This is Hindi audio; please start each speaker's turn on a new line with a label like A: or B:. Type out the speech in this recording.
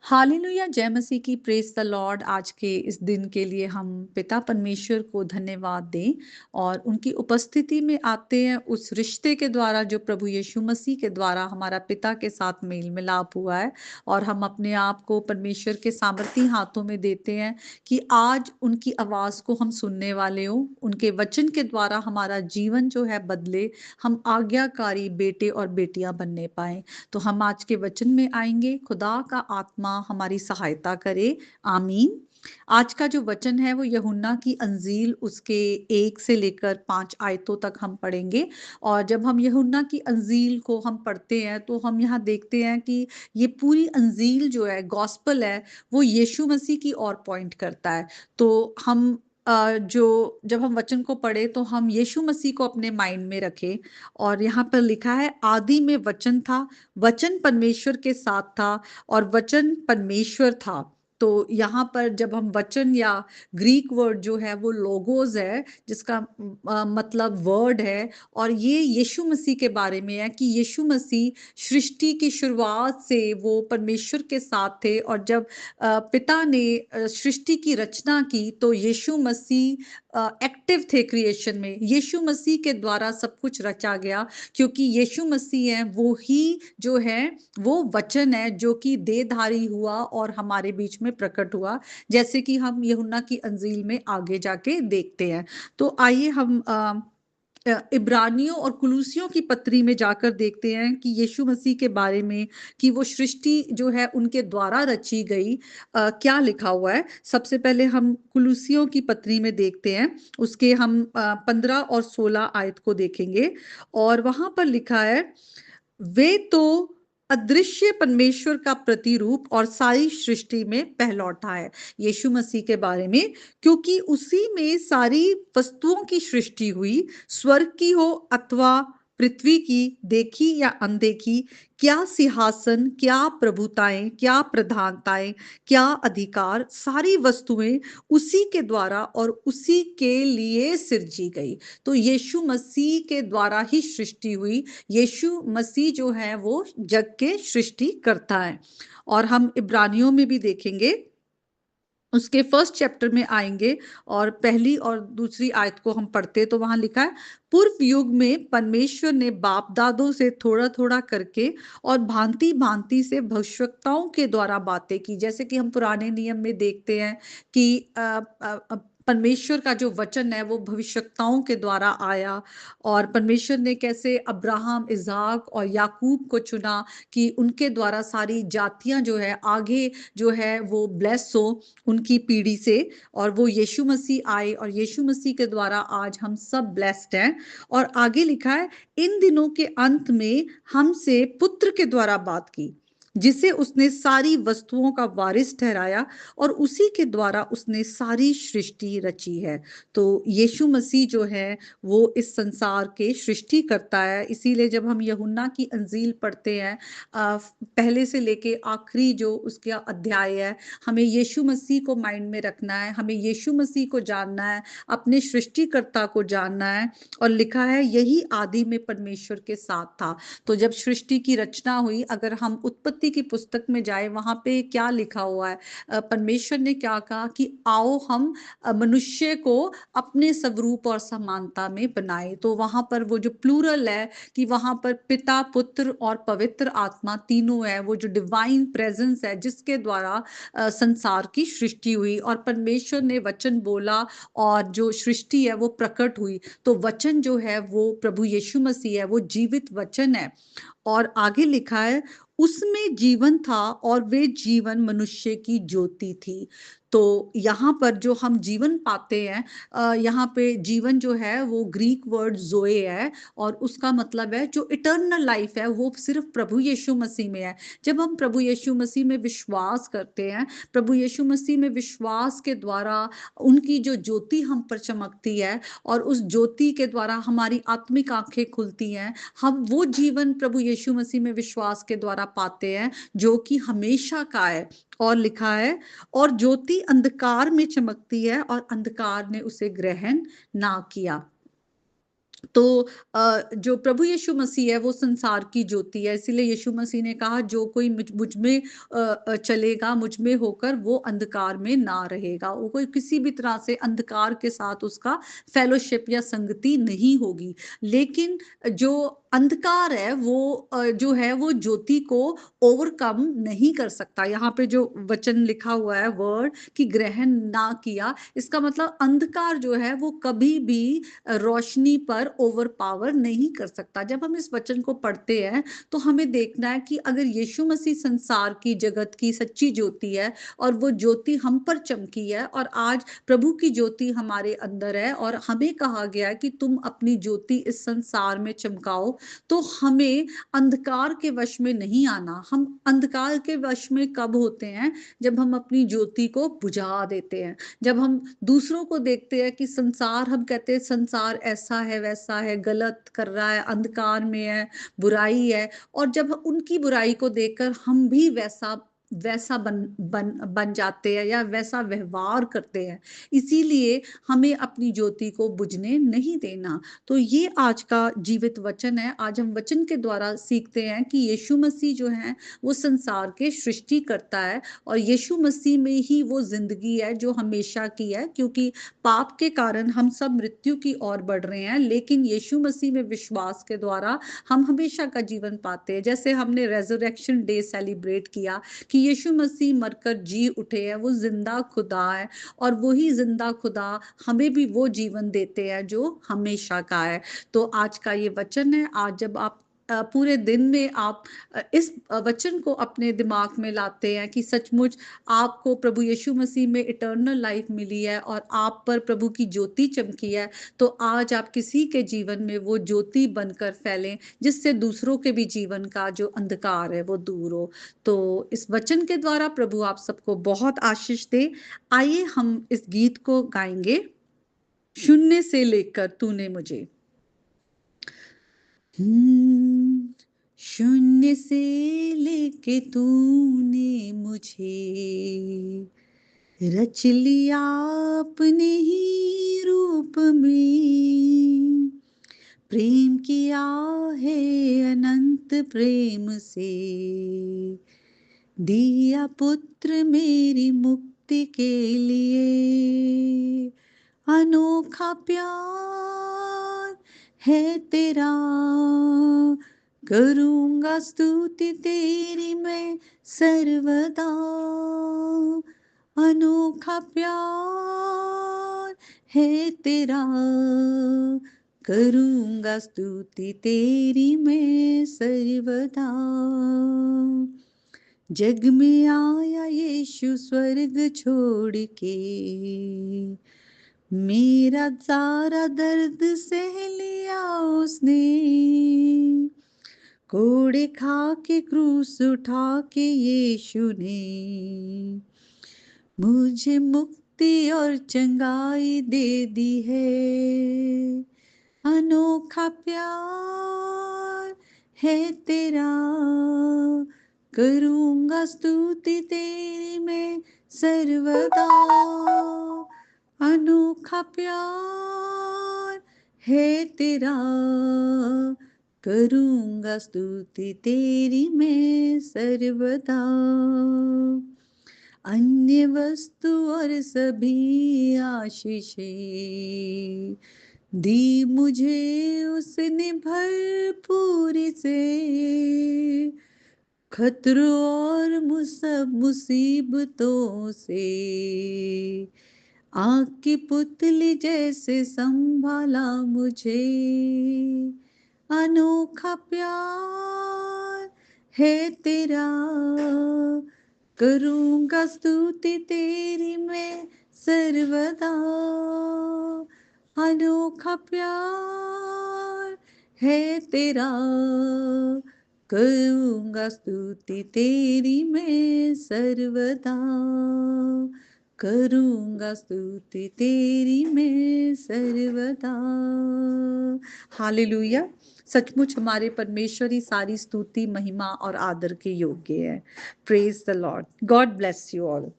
A: हालेलुया, जय मसीह की, प्रेज द लॉर्ड। आज के इस दिन के लिए हम पिता परमेश्वर को धन्यवाद दें और उनकी उपस्थिति में आते हैं उस रिश्ते के द्वारा जो प्रभु यीशु मसीह के द्वारा हमारा पिता के साथ मेल मिलाप हुआ है। और हम अपने आप को परमेश्वर के सामर्थी हाथों में देते हैं कि आज उनकी आवाज को हम सुनने वाले हों, उनके वचन के द्वारा हमारा जीवन जो है बदले, हम आज्ञाकारी बेटे और बेटियां बनने पाए। तो हम आज के वचन में आएंगे। खुदा का आत्मा हमारी सहायता करे, आमीन। आज का जो वचन है वो यूहन्ना की अंजील उसके 1 से लेकर 5 आयतों तक हम पढ़ेंगे। और जब हम यूहन्ना की अंजील को हम पढ़ते हैं तो हम यहाँ देखते हैं कि ये पूरी अंजील जो है, गॉस्पल है, वो यीशु मसीह की ओर पॉइंट करता है। तो हम जो जब हम वचन को पढ़े तो हम यीशु मसीह को अपने माइंड में रखें। और यहाँ पर लिखा है, आदि में वचन था, वचन परमेश्वर के साथ था और वचन परमेश्वर था। तो यहाँ पर जब हम वचन या ग्रीक वर्ड जो है वो लोगोस है, जिसका मतलब वर्ड है। और ये यीशु मसीह के बारे में है कि यीशु मसीह सृष्टि की शुरुआत से वो परमेश्वर के साथ थे। और जब पिता ने सृष्टि की रचना की तो यीशु मसीह एक्टिव थे क्रिएशन में। यीशु मसीह के द्वारा सब कुछ रचा गया, क्योंकि यीशु मसीह है वो ही जो है वो वचन है जो कि देहधारी हुआ और हमारे बीच में प्रकट हुआ, जैसे कि हम यूहन्ना की अंजील में आगे जाके देखते हैं। तो आइए हम इब्रानियों और कुलूसियों की पत्री में जाकर देखते हैं कि यीशु मसीह के बारे में, कि वो सृष्टि जो है उनके द्वारा रची गई, क्या लिखा हुआ है। सबसे पहले हम कुलूसियों की पत्री में देखते हैं, उसके हम 15 और 16 आयत को देखेंगे। और वहां पर लिखा है, वे तो अदृश्य परमेश्वर का प्रतिरूप और सारी सृष्टि में पहलौठा है। यीशु मसीह के बारे में, क्योंकि उसी में सारी वस्तुओं की सृष्टि हुई, स्वर्ग की हो अथवा पृथ्वी की, देखी या अनदेखी, क्या सिंहासन, क्या प्रभुताएं, क्या प्रधानताएं, क्या अधिकार, सारी वस्तुएं उसी के द्वारा और उसी के लिए सिरजी गई। तो यीशु मसीह के द्वारा ही सृष्टि हुई। यीशु मसीह जो है वो जग के सृष्टि करता है। और हम इब्रानियों में भी देखेंगे, उसके फर्स्ट चैप्टर में आएंगे और पहली और दूसरी आयत को हम पढ़ते तो वहां लिखा है, पूर्व युग में परमेश्वर ने बाप दादों से थोड़ा थोड़ा करके और भांति भांति से भविष्यवक्ताओं के द्वारा बातें की। जैसे कि हम पुराने नियम में देखते हैं कि परमेश्वर का जो वचन है वो भविष्यवक्ताओं के द्वारा आया। और परमेश्वर ने कैसे अब्राहम, इसाक और याकूब को चुना कि उनके द्वारा सारी जातियां जो है आगे जो है वो ब्लेस हो उनकी पीढ़ी से। और वो यीशु मसीह आए और यीशु मसीह के द्वारा आज हम सब ब्लेस्ड हैं। और आगे लिखा है, इन दिनों के अंत में हमसे पुत्र के द्वारा बात की, जिसे उसने सारी वस्तुओं का वारिस ठहराया और उसी के द्वारा उसने सारी सृष्टि रची है। तो यीशु मसीह जो है वो इस संसार के सृष्टि करता है। इसीलिए जब हम यूहन्ना की अंजील पढ़ते हैं, पहले से लेके आखिरी जो उसका अध्याय है, हमें यीशु मसीह को माइंड में रखना है, हमें यीशु मसीह को जानना है, अपने सृष्टिकर्ता को जानना है। और लिखा है, यही आदि में परमेश्वर के साथ था। तो जब सृष्टि की रचना हुई, अगर हम उत्पत्ति की पुस्तक में जाए, वहां पे क्या लिखा हुआ है, परमेश्वर ने क्या कहा कि आओ हम मनुष्य को अपने स्वरूप और समानता में बनाए। तो वहां पर वो जो प्लूरल है कि वहां पर पिता, पुत्र और पवित्र आत्मा तीनों है, वो जो डिवाइन प्रेजेंस है जिसके द्वारा संसार की सृष्टि हुई। और परमेश्वर ने वचन बोला और जो सृष्टि है वो प्रकट हुई। तो वचन जो है वो प्रभु यीशु मसीह है, वो जीवित वचन है। और आगे लिखा है, उसमें जीवन था और वे जीवन मनुष्य की ज्योति थी। तो यहाँ पर जो हम जीवन पाते हैं, यहाँ पे जीवन जो है वो ग्रीक वर्ड जोए है। और उसका मतलब है जो इटर्नल लाइफ है वो सिर्फ प्रभु यीशु मसीह में है। जब हम प्रभु यीशु मसीह में विश्वास करते हैं, प्रभु यीशु मसीह में विश्वास के द्वारा उनकी जो ज्योति हम पर चमकती है और उस ज्योति के द्वारा हमारी आत्मिक आंखें खुलती हैं, हम वो जीवन प्रभु यीशु मसीह में विश्वास के द्वारा पाते हैं जो कि हमेशा का है। और लिखा है, और ज्योति अंधकार में चमकती है और अंधकार ने उसे ग्रहण ना किया। तो जो प्रभु यीशु मसीह है वो संसार की ज्योति है, इसीलिए यीशु मसीह ने कहा जो कोई मुझ में चलेगा, मुझ में होकर वो अंधकार में ना रहेगा। वो कोई किसी भी तरह से अंधकार के साथ उसका फेलोशिप या संगति नहीं होगी। लेकिन जो अंधकार है वो जो है वो ज्योति को ओवरकम नहीं कर सकता। यहाँ पे जो वचन लिखा हुआ है वर्ड कि ग्रहण ना किया, इसका मतलब अंधकार जो है वो कभी भी रोशनी पर ओवर पावर नहीं कर सकता। जब हम इस वचन को पढ़ते हैं तो हमें देखना है कि अगर यीशु मसीह संसार की जगत की सच्ची ज्योति है और वो ज्योति हम पर चमकी है और आज प्रभु की ज्योति हमारे अंदर है और हमें कहा गया है कि तुम अपनी ज्योति इस संसार में चमकाओ, तो हमें अंधकार के वश में नहीं आना। हम अंधकार के वश में कब होते हैं? जब हम अपनी ज्योति को बुझा देते हैं। जब हम दूसरों को देखते हैं कि संसार, हम कहते हैं संसार ऐसा है, वैसा है, गलत कर रहा है, अंधकार में है, बुराई है, और जब उनकी बुराई को देखकर हम भी वैसा वैसा बन बन बन जाते हैं या वैसा व्यवहार करते हैं। इसीलिए हमें अपनी ज्योति को बुझने नहीं देना। तो ये आज का जीवित वचन है। आज हम वचन के द्वारा सीखते हैं कि यीशु मसीह जो है वो संसार के सृष्टि करता है और यीशु मसीह में ही वो जिंदगी है जो हमेशा की है, क्योंकि पाप के कारण हम सब मृत्यु की ओर बढ़ रहे हैं, लेकिन यीशु मसीह में विश्वास के द्वारा हम हमेशा का जीवन पाते हैं। जैसे हमने रेजरेक्शन डे सेलिब्रेट किया कि यीशु मसीह मरकर जी उठे हैं, वो जिंदा खुदा है और वही जिंदा खुदा हमें भी वो जीवन देते हैं जो हमेशा का है। तो आज का ये वचन है। आज जब आप पूरे दिन में आप इस वचन को अपने दिमाग में लाते हैं कि सचमुच आपको प्रभु यीशु मसीह में इटर्नल लाइफ मिली है और आप पर प्रभु की ज्योति चमकी है, तो आज आप किसी के जीवन में वो ज्योति बनकर फैलें, जिससे दूसरों के भी जीवन का जो अंधकार है वो दूर हो। तो इस वचन के द्वारा प्रभु आप सबको बहुत आशीष दे। आइए हम इस गीत को गाएंगे, शून्य से लेकर तूने मुझे। शून्य से लेके तूने मुझे रच लिया अपने ही रूप में, प्रेम किया है अनंत प्रेम से, दिया पुत्र मेरी मुक्ति के लिए। अनोखा प्यार है तेरा, करूंगा स्तुति तेरी मैं सर्वदा। अनोखा प्यार है तेरा, करूंगा स्तुति तेरी मैं सर्वदा। जग में आया यीशु स्वर्ग छोड़ के, मेरा सारा दर्द सह लिया उसने। कोड़े खा के क्रूस उठा के यीशु ने मुझे मुक्ति और चंगाई दे दी है। अनोखा प्यार है तेरा, करूंगा स्तुति तेरी मैं सर्वदा। अनोखा प्यार है तेरा, करूंगा स्तुति तेरी मैं सर्वदा। अन्य वस्तु और सभी आशीषें दी मुझे उसने भरपूरी से। खतरों और मुसीबतों से आग की पुतली जैसे संभाला मुझे। अनोखा प्यार है तेरा, करूंगा स्तुति तेरी मैं सर्वदा। अनोखा प्यार है तेरा, करूंगा स्तुति तेरी मैं सर्वदा। करूंगा स्तुति तेरी मैं सर्वदा। हालेलुया। सचमुच हमारे परमेश्वर ही सारी स्तुति, महिमा और आदर के योग्य है। Praise the Lord. God bless you all.